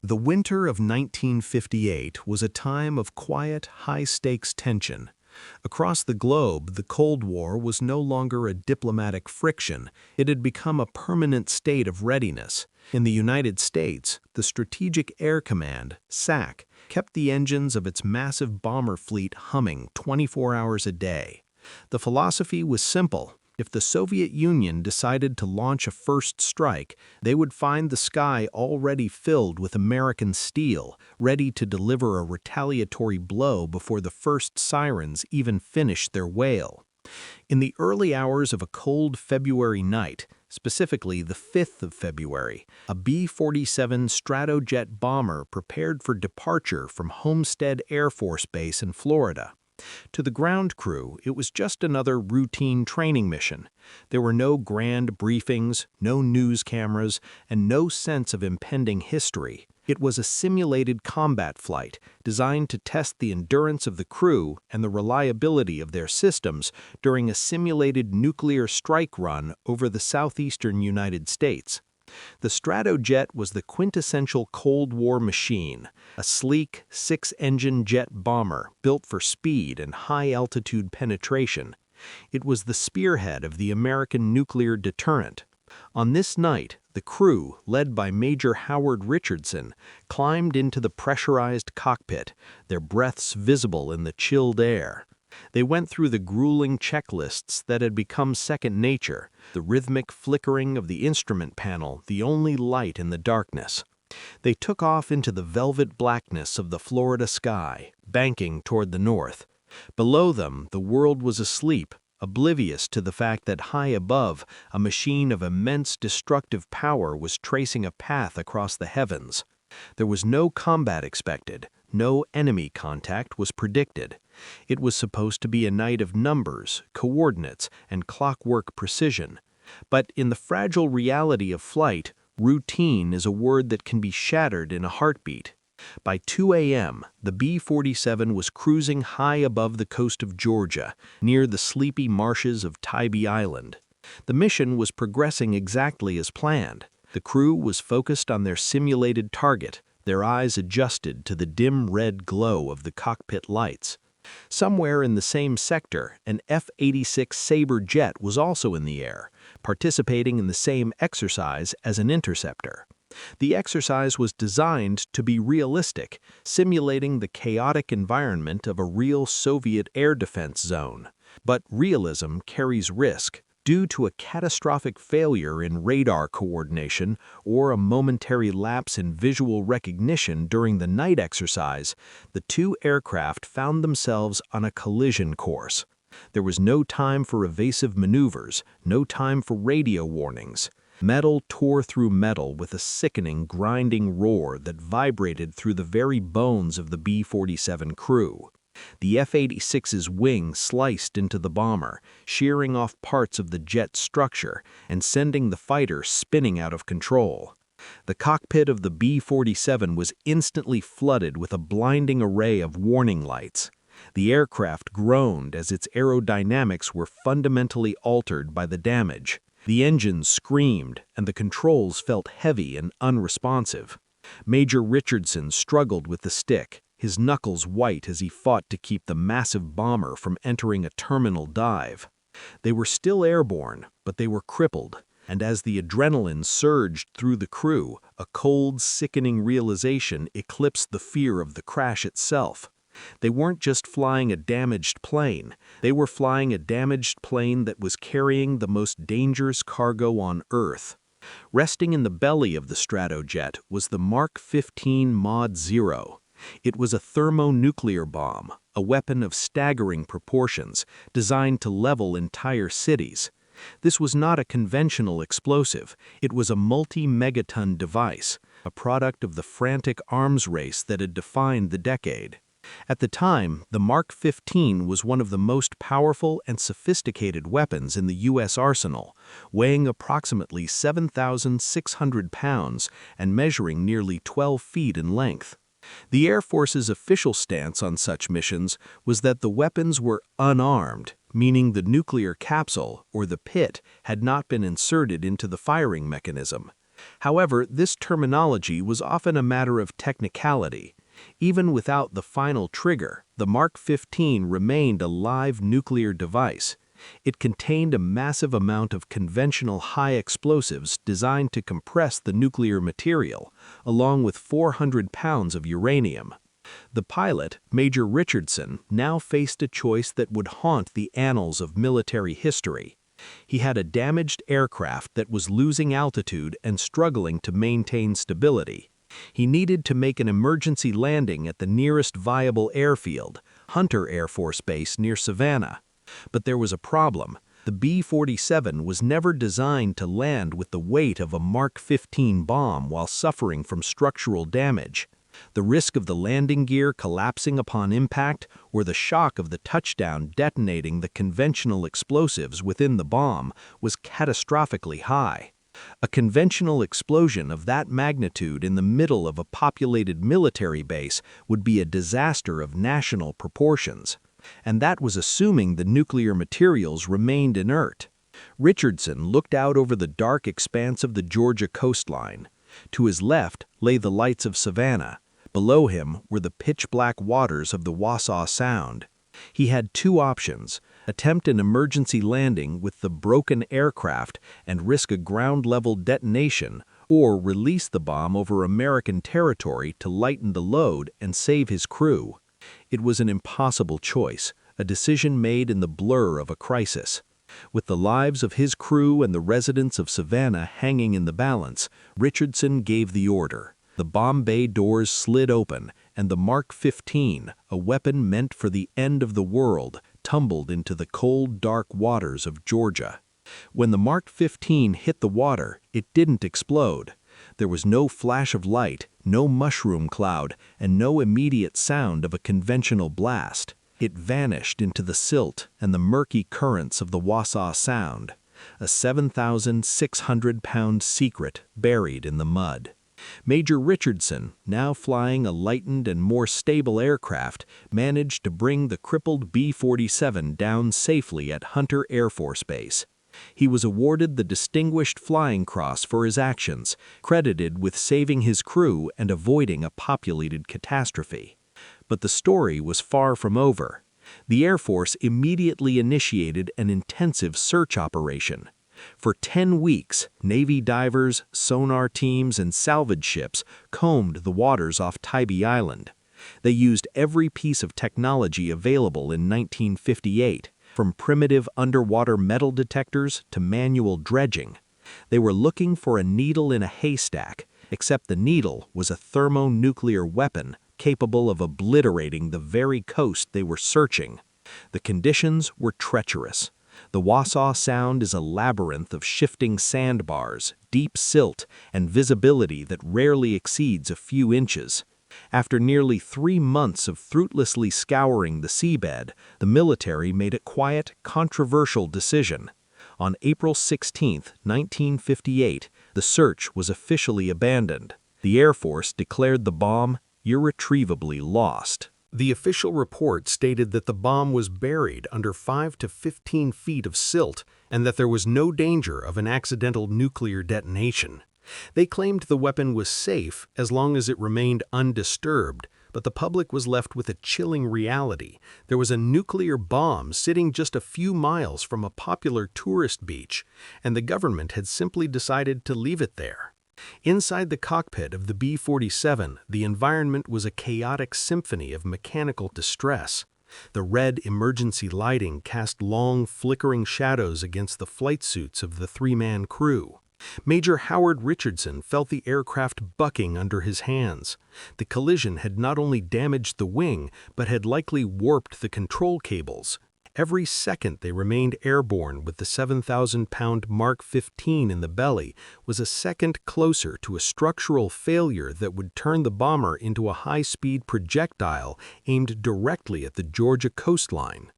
The winter of 1958 was a time of quiet, high-stakes tension. Across the globe, the Cold War was no longer a diplomatic friction, it had become a permanent state of readiness. In the United States, the Strategic Air Command, SAC, kept the engines of its massive bomber fleet humming 24 hours a day. The philosophy was simple. If the Soviet Union decided to launch a first strike, they would find the sky already filled with American steel, ready to deliver a retaliatory blow before the first sirens even finished their wail. In the early hours of a cold February night, specifically the 5th of February, a B-47 Stratojet bomber prepared for departure from Homestead Air Force Base in Florida. To the ground crew, it was just another routine training mission. There were no grand briefings, no news cameras, and no sense of impending history. It was a simulated combat flight designed to test the endurance of the crew and the reliability of their systems during a simulated nuclear strike run over the southeastern United States. The Stratojet was the quintessential Cold War machine, a sleek, six-engine jet bomber built for speed and high-altitude penetration. It was the spearhead of the American nuclear deterrent. On this night, the crew, led by Major Howard Richardson, climbed into the pressurized cockpit, their breaths visible in the chilled air. They went through the grueling checklists that had become second nature, the rhythmic flickering of the instrument panel the only light in the darkness. They took off into the velvet blackness of the Florida sky, banking toward the north. Below them, the world was asleep, oblivious to the fact that high above, a machine of immense destructive power was tracing a path across the heavens. There was no combat expected, no enemy contact was predicted. It was supposed to be a night of numbers, coordinates, and clockwork precision. But in the fragile reality of flight, routine is a word that can be shattered in a heartbeat. By 2 a.m., the B-47 was cruising high above the coast of Georgia, near the sleepy marshes of Tybee Island. The mission was progressing exactly as planned. The crew was focused on their simulated target, their eyes adjusted to the dim red glow of the cockpit lights. Somewhere in the same sector, an F-86 Sabre jet was also in the air, participating in the same exercise as an interceptor. The exercise was designed to be realistic, simulating the chaotic environment of a real Soviet air defense zone. But realism carries risk. Due to a catastrophic failure in radar coordination or a momentary lapse in visual recognition during the night exercise, the two aircraft found themselves on a collision course. There was no time for evasive maneuvers, no time for radio warnings. Metal tore through metal with a sickening, grinding roar that vibrated through the very bones of the B-47 crew. The F-86's wing sliced into the bomber, shearing off parts of the jet's structure and sending the fighter spinning out of control. The cockpit of the B-47 was instantly flooded with a blinding array of warning lights. The aircraft groaned as its aerodynamics were fundamentally altered by the damage. The engines screamed, and the controls felt heavy and unresponsive. Major Richardson struggled with the stick, his knuckles white as he fought to keep the massive bomber from entering a terminal dive. They were still airborne, but they were crippled, and as the adrenaline surged through the crew, a cold, sickening realization eclipsed the fear of the crash itself. They weren't just flying a damaged plane, they were flying a damaged plane that was carrying the most dangerous cargo on Earth. Resting in the belly of the Stratojet was the Mark 15 Mod 0. It was a thermonuclear bomb, a weapon of staggering proportions, designed to level entire cities. This was not a conventional explosive, it was a multi-megaton device, a product of the frantic arms race that had defined the decade. At the time, the Mark 15 was one of the most powerful and sophisticated weapons in the U.S. arsenal, weighing approximately 7,600 pounds and measuring nearly 12 feet in length. The Air Force's official stance on such missions was that the weapons were unarmed, meaning the nuclear capsule, or the pit, had not been inserted into the firing mechanism. However, this terminology was often a matter of technicality. Even without the final trigger, the Mark 15 remained a live nuclear device. It contained a massive amount of conventional high explosives designed to compress the nuclear material, along with 400 pounds of uranium. The pilot, Major Richardson, now faced a choice that would haunt the annals of military history. He had a damaged aircraft that was losing altitude and struggling to maintain stability. He needed to make an emergency landing at the nearest viable airfield, Hunter Air Force Base near Savannah. But there was a problem. The B-47 was never designed to land with the weight of a Mark 15 bomb while suffering from structural damage. The risk of the landing gear collapsing upon impact or the shock of the touchdown detonating the conventional explosives within the bomb was catastrophically high. A conventional explosion of that magnitude in the middle of a populated military base would be a disaster of national proportions. And that was assuming the nuclear materials remained inert. Richardson looked out over the dark expanse of the Georgia coastline. To his left lay the lights of Savannah. Below him were the pitch-black waters of the Wassaw Sound. He had two options: attempt an emergency landing with the broken aircraft and risk a ground-level detonation, or release the bomb over American territory to lighten the load and save his crew. It was an impossible choice, a decision made in the blur of a crisis. With the lives of his crew and the residents of Savannah hanging in the balance, Richardson gave the order. The bomb bay doors slid open, and the Mark 15, a weapon meant for the end of the world, tumbled into the cold, dark waters of Georgia. When the Mark 15 hit the water, it didn't explode. There was no flash of light, no mushroom cloud, and no immediate sound of a conventional blast. It vanished into the silt and the murky currents of the Wassaw Sound, a 7,600-pound secret buried in the mud. Major Richardson, now flying a lightened and more stable aircraft, managed to bring the crippled B-47 down safely at Hunter Air Force Base. He was awarded the Distinguished Flying Cross for his actions, credited with saving his crew and avoiding a populated catastrophe. But the story was far from over. The Air Force immediately initiated an intensive search operation. For 10 weeks, Navy divers, sonar teams, and salvage ships combed the waters off Tybee Island. They used every piece of technology available in 1958, from primitive underwater metal detectors to manual dredging. They were looking for a needle in a haystack, except the needle was a thermonuclear weapon capable of obliterating the very coast they were searching. The conditions were treacherous. The Wassaw Sound is a labyrinth of shifting sandbars, deep silt, and visibility that rarely exceeds a few inches. After nearly 3 months of fruitlessly scouring the seabed, the military made a quiet, controversial decision. On April 16, 1958, the search was officially abandoned. The Air Force declared the bomb irretrievably lost. The official report stated that the bomb was buried under 5 to 15 feet of silt and that there was no danger of an accidental nuclear detonation. They claimed the weapon was safe as long as it remained undisturbed, but the public was left with a chilling reality. There was a nuclear bomb sitting just a few miles from a popular tourist beach, and the government had simply decided to leave it there. Inside the cockpit of the B-47, the environment was a chaotic symphony of mechanical distress. The red emergency lighting cast long, flickering shadows against the flight suits of the 3-man crew. Major Howard Richardson felt the aircraft bucking under his hands. The collision had not only damaged the wing, but had likely warped the control cables. Every second they remained airborne with the 7,000-pound Mark 15 in the belly was a second closer to a structural failure that would turn the bomber into a high-speed projectile aimed directly at the Georgia coastline.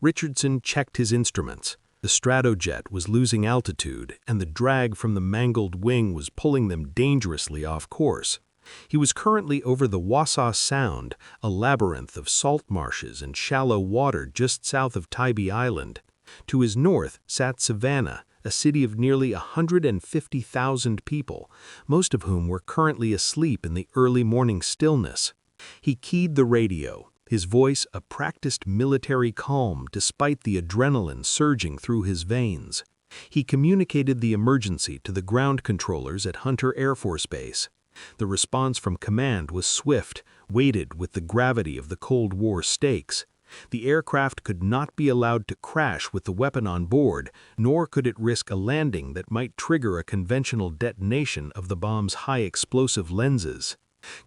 Richardson checked his instruments. The Stratojet was losing altitude, and the drag from the mangled wing was pulling them dangerously off course. He was currently over the Wassaw Sound, a labyrinth of salt marshes and shallow water just south of Tybee Island. To his north sat Savannah, a city of nearly 150,000 people, most of whom were currently asleep in the early morning stillness. He keyed the radio, his voice a practiced military calm despite the adrenaline surging through his veins. He communicated the emergency to the ground controllers at Hunter Air Force Base. The response from command was swift, weighted with the gravity of the Cold War stakes. The aircraft could not be allowed to crash with the weapon on board, nor could it risk a landing that might trigger a conventional detonation of the bomb's high explosive lenses.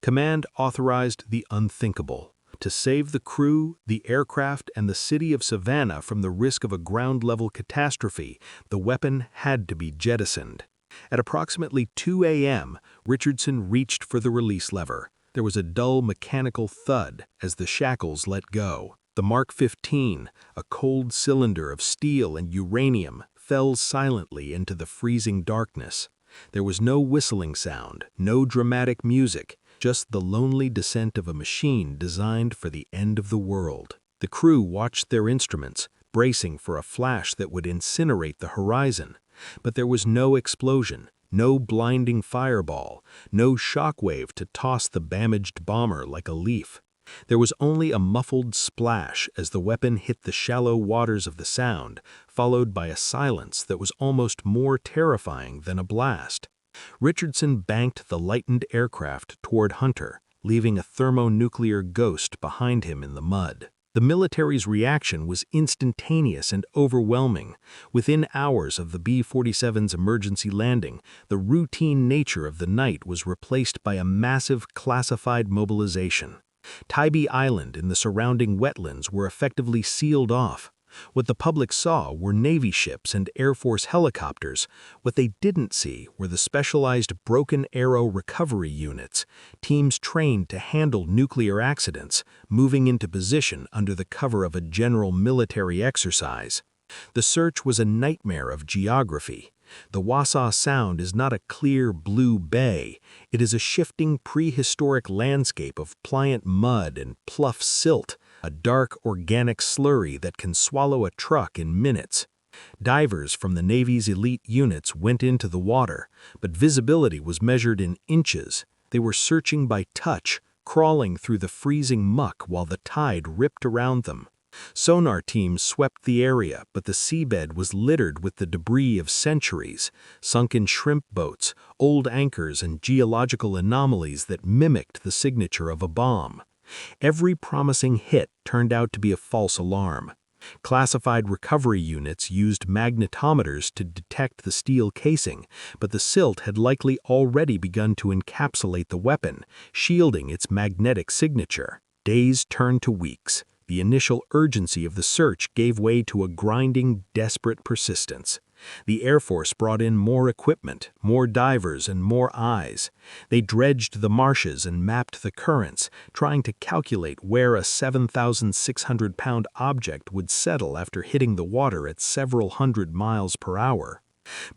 Command authorized the unthinkable. To save the crew, the aircraft, and the city of Savannah from the risk of a ground-level catastrophe, the weapon had to be jettisoned. At approximately 2 a.m., Richardson reached for the release lever. There was a dull mechanical thud as the shackles let go. The Mark 15, a cold cylinder of steel and uranium, fell silently into the freezing darkness. There was no whistling sound, no dramatic music, just the lonely descent of a machine designed for the end of the world. The crew watched their instruments, bracing for a flash that would incinerate the horizon. But there was no explosion, no blinding fireball, no shockwave to toss the damaged bomber like a leaf. There was only a muffled splash as the weapon hit the shallow waters of the Sound, followed by a silence that was almost more terrifying than a blast. Richardson banked the lightened aircraft toward Hunter, leaving a thermonuclear ghost behind him in the mud. The military's reaction was instantaneous and overwhelming. Within hours of the B-47's emergency landing, the routine nature of the night was replaced by a massive classified mobilization. Tybee Island and the surrounding wetlands were effectively sealed off. What the public saw were Navy ships and Air Force helicopters. What they didn't see were the specialized Broken Arrow recovery units, teams trained to handle nuclear accidents, moving into position under the cover of a general military exercise. The search was a nightmare of geography. The Wassaw Sound is not a clear blue bay. It is a shifting prehistoric landscape of pliant mud and pluff silt, a dark organic slurry that can swallow a truck in minutes. Divers from the Navy's elite units went into the water, but visibility was measured in inches. They were searching by touch, crawling through the freezing muck while the tide ripped around them. Sonar teams swept the area, but the seabed was littered with the debris of centuries, sunken shrimp boats, old anchors, and geological anomalies that mimicked the signature of a bomb. Every promising hit turned out to be a false alarm. Classified recovery units used magnetometers to detect the steel casing, but the silt had likely already begun to encapsulate the weapon, shielding its magnetic signature. Days turned to weeks. The initial urgency of the search gave way to a grinding, desperate persistence. The Air Force brought in more equipment, more divers, and more eyes. They dredged the marshes and mapped the currents, trying to calculate where a 7,600-pound object would settle after hitting the water at several hundred miles per hour.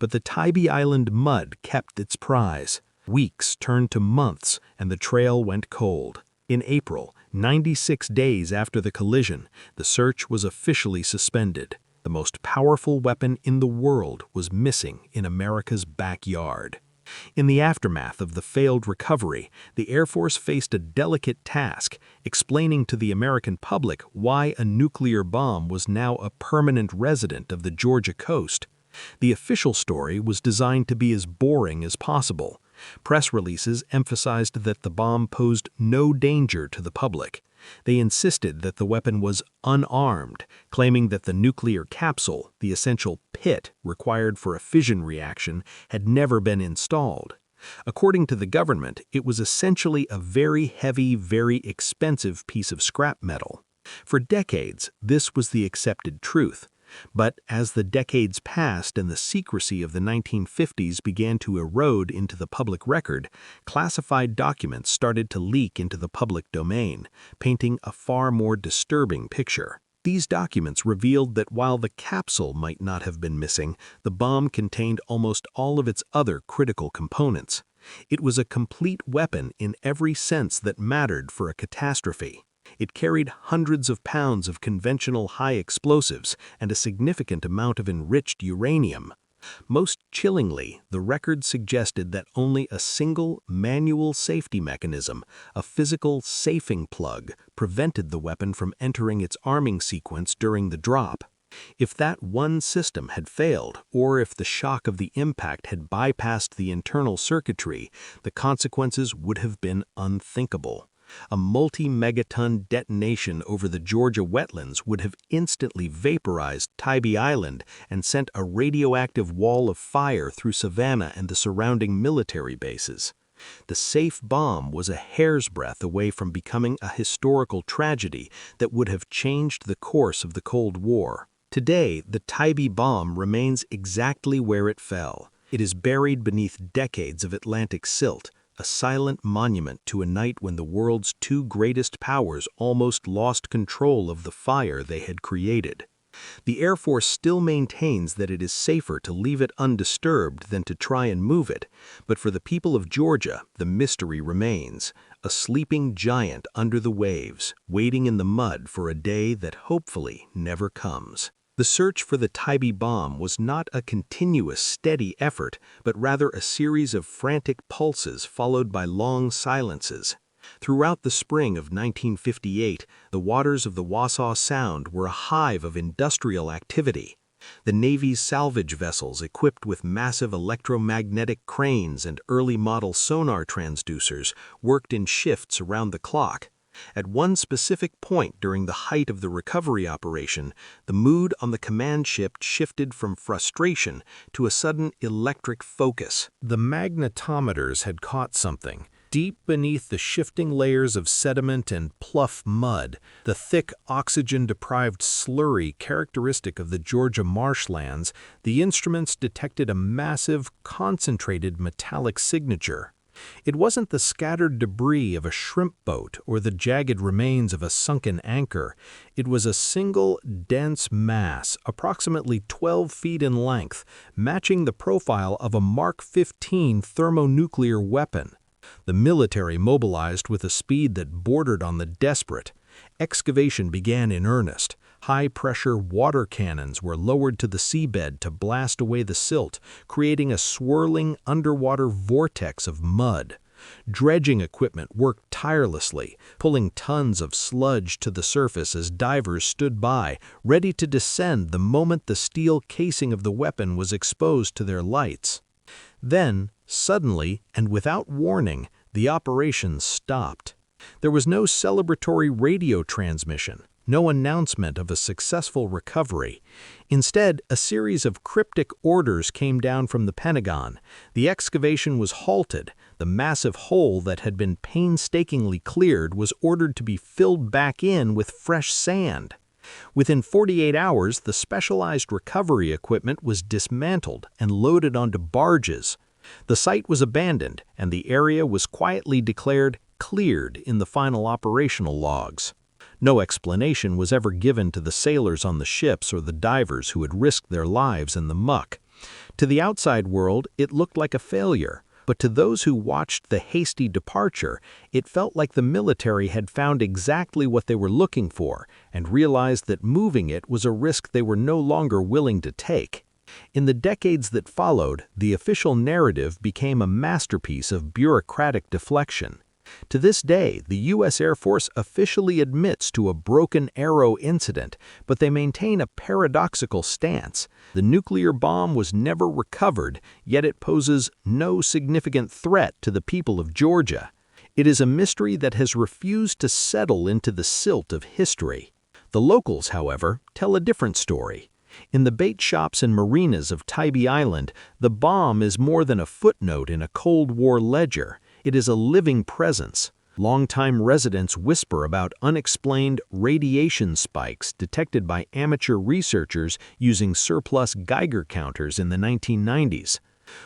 But the Tybee Island mud kept its prize. Weeks turned to months, and the trail went cold. In April, 96 days after the collision, the search was officially suspended. The most powerful weapon in the world was missing in America's backyard. In the aftermath of the failed recovery, the Air Force faced a delicate task, explaining to the American public why a nuclear bomb was now a permanent resident of the Georgia coast. The official story was designed to be as boring as possible. Press releases emphasized that the bomb posed no danger to the public. They insisted that the weapon was unarmed, claiming that the nuclear capsule, the essential pit required for a fission reaction, had never been installed. According to the government, it was essentially a very heavy, very expensive piece of scrap metal. For decades, this was the accepted truth. But as the decades passed and the secrecy of the 1950s began to erode into the public record, classified documents started to leak into the public domain, painting a far more disturbing picture. These documents revealed that while the capsule might not have been missing, the bomb contained almost all of its other critical components. It was a complete weapon in every sense that mattered for a catastrophe. It carried hundreds of pounds of conventional high explosives and a significant amount of enriched uranium. Most chillingly, the record suggested that only a single manual safety mechanism, a physical safing plug, prevented the weapon from entering its arming sequence during the drop. If that one system had failed, or if the shock of the impact had bypassed the internal circuitry, the consequences would have been unthinkable. A multi-megaton detonation over the Georgia wetlands would have instantly vaporized Tybee Island and sent a radioactive wall of fire through Savannah and the surrounding military bases. The safe bomb was a hair's breadth away from becoming a historical tragedy that would have changed the course of the Cold War. Today, the Tybee bomb remains exactly where it fell. It is buried beneath decades of Atlantic silt, a silent monument to a night when the world's two greatest powers almost lost control of the fire they had created. The Air Force still maintains that it is safer to leave it undisturbed than to try and move it, but for the people of Georgia, the mystery remains, a sleeping giant under the waves, waiting in the mud for a day that hopefully never comes. The search for the Tybee bomb was not a continuous, steady effort, but rather a series of frantic pulses followed by long silences. Throughout the spring of 1958, the waters of the Wassaw Sound were a hive of industrial activity. The Navy's salvage vessels, equipped with massive electromagnetic cranes and early-model sonar transducers, worked in shifts around the clock. At one specific point during the height of the recovery operation, the mood on the command ship shifted from frustration to a sudden electric focus. The magnetometers had caught something. Deep beneath the shifting layers of sediment and pluff mud, the thick oxygen-deprived slurry characteristic of the Georgia marshlands, the instruments detected a massive, concentrated metallic signature. It wasn't the scattered debris of a shrimp boat or the jagged remains of a sunken anchor. It was a single, dense mass, approximately 12 feet in length, matching the profile of a Mark 15 thermonuclear weapon. The military mobilized with a speed that bordered on the desperate. Excavation began in earnest. High-pressure water cannons were lowered to the seabed to blast away the silt, creating a swirling underwater vortex of mud. Dredging equipment worked tirelessly, pulling tons of sludge to the surface as divers stood by, ready to descend the moment the steel casing of the weapon was exposed to their lights. Then, suddenly and without warning, the operation stopped. There was no celebratory radio transmission, no announcement of a successful recovery. Instead, a series of cryptic orders came down from the Pentagon. The excavation was halted. The massive hole that had been painstakingly cleared was ordered to be filled back in with fresh sand. Within 48 hours, the specialized recovery equipment was dismantled and loaded onto barges. The site was abandoned, and the area was quietly declared cleared in the final operational logs. No explanation was ever given to the sailors on the ships or the divers who had risked their lives in the muck. To the outside world, it looked like a failure, but to those who watched the hasty departure, it felt like the military had found exactly what they were looking for and realized that moving it was a risk they were no longer willing to take. In the decades that followed, the official narrative became a masterpiece of bureaucratic deflection. To this day, the U.S. Air Force officially admits to a Broken Arrow incident, but they maintain a paradoxical stance. The nuclear bomb was never recovered, yet it poses no significant threat to the people of Georgia. It is a mystery that has refused to settle into the silt of history. The locals, however, tell a different story. In the bait shops and marinas of Tybee Island, the bomb is more than a footnote in a Cold War ledger. It is a living presence. Longtime residents whisper about unexplained radiation spikes detected by amateur researchers using surplus Geiger counters in the 1990s.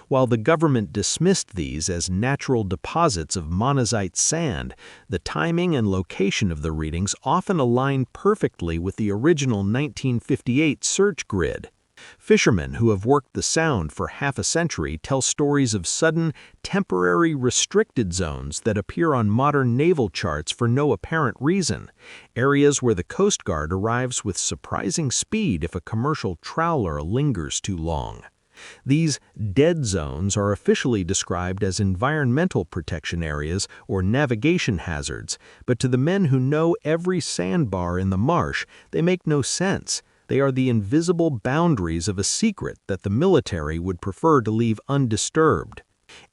While the government dismissed these as natural deposits of monazite sand, the timing and location of the readings often align perfectly with the original 1958 search grid. Fishermen who have worked the Sound for half a century tell stories of sudden, temporary restricted zones that appear on modern naval charts for no apparent reason, areas where the Coast Guard arrives with surprising speed if a commercial trawler lingers too long. These dead zones are officially described as environmental protection areas or navigation hazards, but to the men who know every sandbar in the marsh, they make no sense. They are the invisible boundaries of a secret that the military would prefer to leave undisturbed.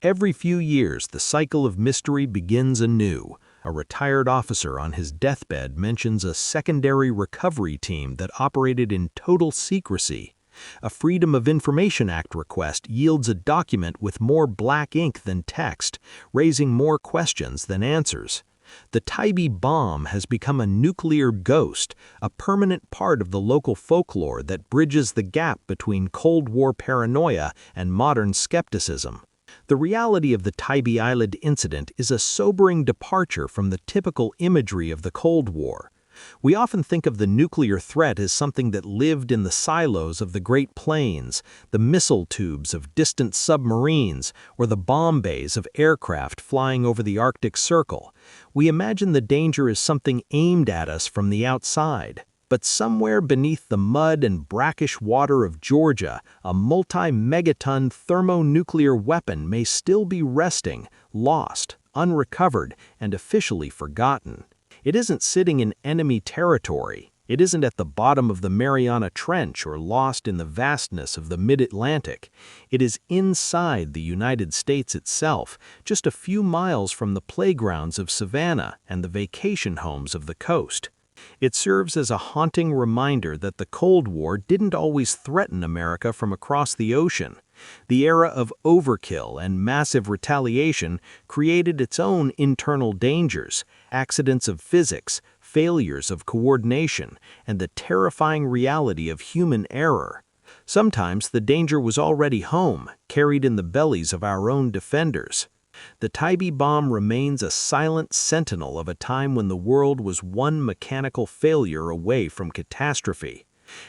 Every few years, the cycle of mystery begins anew. A retired officer on his deathbed mentions a secondary recovery team that operated in total secrecy. A Freedom of Information Act request yields a document with more black ink than text, raising more questions than answers. The Tybee bomb has become a nuclear ghost, a permanent part of the local folklore that bridges the gap between Cold War paranoia and modern skepticism. The reality of the Tybee Island incident is a sobering departure from the typical imagery of the Cold War. We often think of the nuclear threat as something that lived in the silos of the Great Plains, the missile tubes of distant submarines, or the bomb bays of aircraft flying over the Arctic Circle. We imagine the danger as something aimed at us from the outside. But somewhere beneath the mud and brackish water of Georgia, a multi-megaton thermonuclear weapon may still be resting, lost, unrecovered, and officially forgotten. It isn't sitting in enemy territory. It isn't at the bottom of the Mariana Trench or lost in the vastness of the mid-Atlantic. It is inside the United States itself, just a few miles from the playgrounds of Savannah and the vacation homes of the coast. It serves as a haunting reminder that the Cold War didn't always threaten America from across the ocean. The era of overkill and massive retaliation created its own internal dangers, accidents of physics, failures of coordination, and the terrifying reality of human error. Sometimes the danger was already home, carried in the bellies of our own defenders. The Tybee bomb remains a silent sentinel of a time when the world was one mechanical failure away from catastrophe.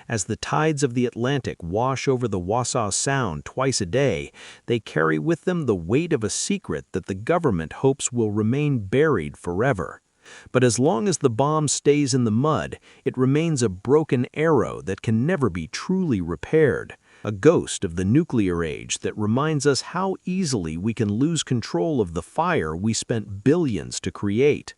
As the tides of the Atlantic wash over the Wassaw Sound twice a day, they carry with them the weight of a secret that the government hopes will remain buried forever. But as long as the bomb stays in the mud, it remains a broken arrow that can never be truly repaired, a ghost of the nuclear age that reminds us how easily we can lose control of the fire we spent billions to create.